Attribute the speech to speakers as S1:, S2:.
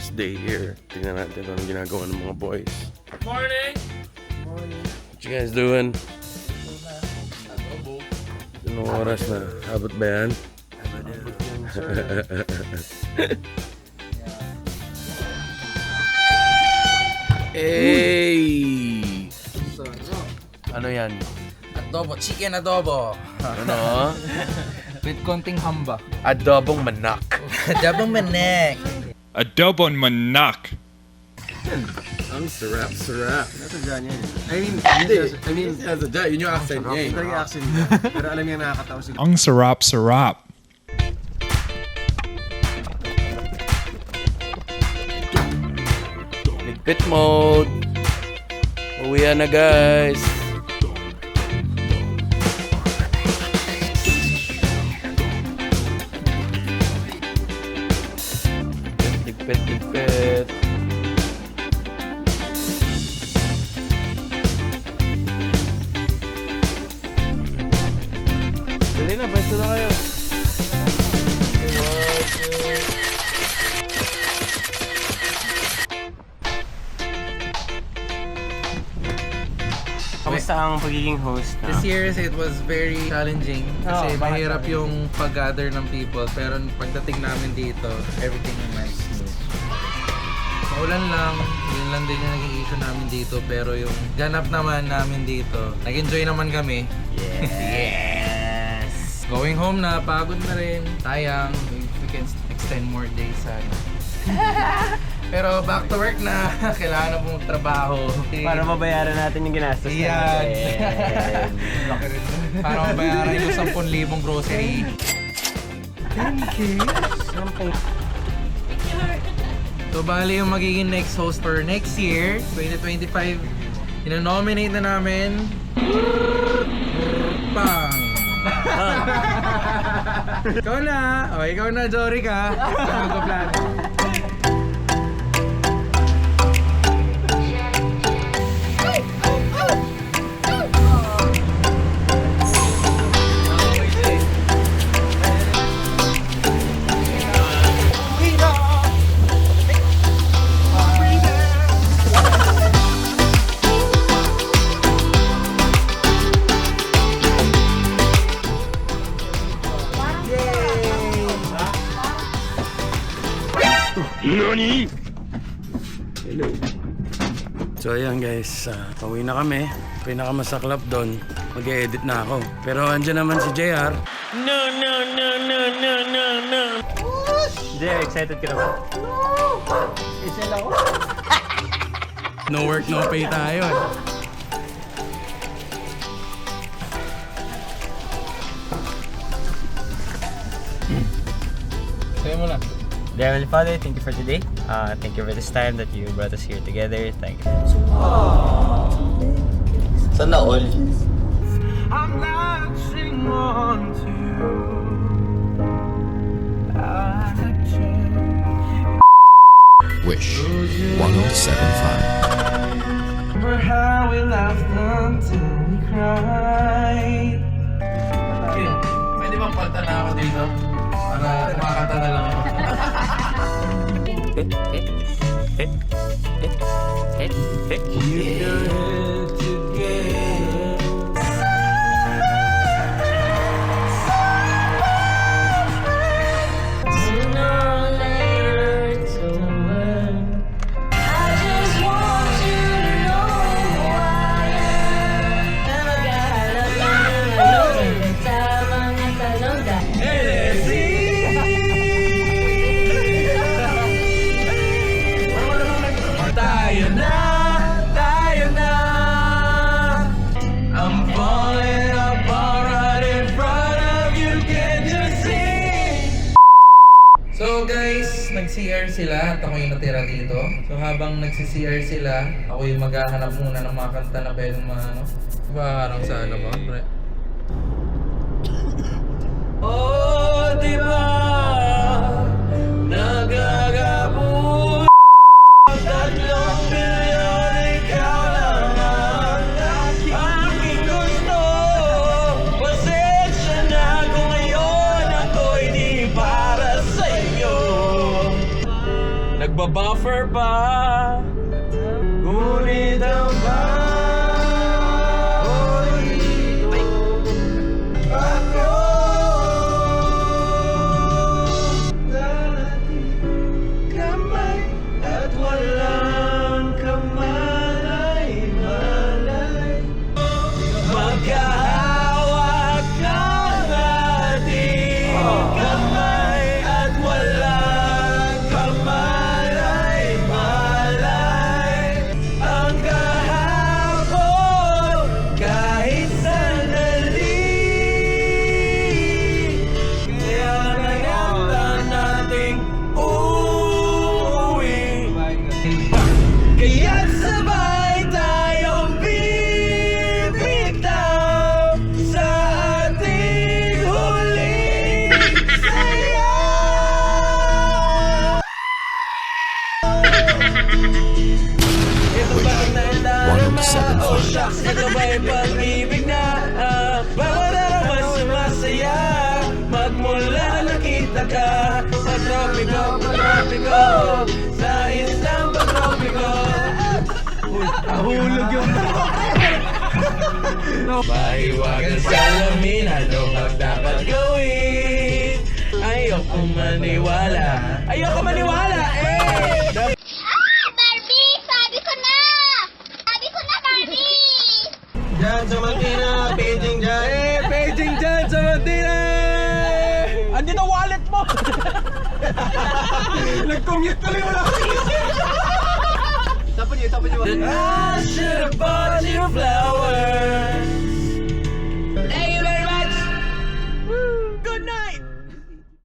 S1: last day here. Tingnan natin anong ginagawa ng mga boys.
S2: Morning!
S1: What you guys doing? Anong oras na? Abot ba yan? Hey! Ano yan?
S2: Adobo, chicken adobo.
S1: Ano?
S2: With konting hamba.
S1: Adobong manak.
S2: Adobong manek.
S3: Adobon manak.
S1: Ang sarap.
S4: Nasa dyan yan.
S1: I mean, yun yung accent niya eh.
S4: Ito yung accent niya. Pero alam niya nakakatawa si
S3: Ang sarap.
S1: Ligpit mode. Uwian na guys. Ligpit. Dali na, basta na kayo.
S5: Kamusta ang pagiging host?
S2: This year it was very challenging kasi mahirap yung pag-gather ng people, pero pagdating namin dito, everything went smooth. Maulan lang, yun lang din yung naging issue namin dito, pero yung ganap naman namin dito, nag-enjoy naman kami.
S5: Yes!
S2: Going home na, pagod na rin. Sayang, if we can extend more days sana. Pero back to work na, kailangan na pong trabaho.
S5: Para mabayaran natin yung ginastos
S2: Yan.
S5: natin.
S2: Para mabayaran yung 10,000 grocery. 10K? So bali yung magiging next host for next year, 2025, ina-nominate na namin. Bang! Ikaw na! O, ikaw na, Jory ka. Magpa-plan.
S1: So ayan guys, pauwi na kami. Pinakamasaklap doon, mag-e-edit na ako. Pero andyan naman si JR. No.
S5: Jay, excited ka na ba?
S1: No work, no pay tayo.
S2: Sayo mo na.
S5: Dear Heavenly Father, thank you for today. Thank you for this time that you brought us here together. Thank you.
S4: Sana all.
S2: I'm latching on to
S6: Wish 1075.
S2: for how we laughed until we cried. Okay, pwede bang palta na ako dito? Para makakanta na lang ako. Tayo na. I'm falling apart right in front of you, can you see? So guys, nag-CR sila at ako yung natira dito. So habang nagsi-CR sila, ako yung maghahanap muna ng mga kanta na pwedeng harang sa ano ba? Oh, di ba? Nagagabot 3 milyon, ikaw lang ang aking gusto. Pasensya na kung ngayon ako'y di para sa'yo.
S1: nagbabuffer pa. Ngunit ang kaya't sabay tayong bibitaw sa ating huling saya. Ito ba ang nadarama? Oh shucks, ito ba yung pag-ibig na bawat araw mas sumasaya magmula nakita ka sa tropiko, sa isang pag-tropiko. Nahulog yung pahiwagan sa lamin, ano bang dapat gawin? Ayoko maniwala eh!
S6: Barbie! Sabi ko na, Barbie!
S1: Diyan sa Martina, paging dyan! Paging dyan sa Martina! Andito wallet mo! Nag-commute tuloy wala ko.
S4: Tapan niyo.
S1: I should have bought you flowers.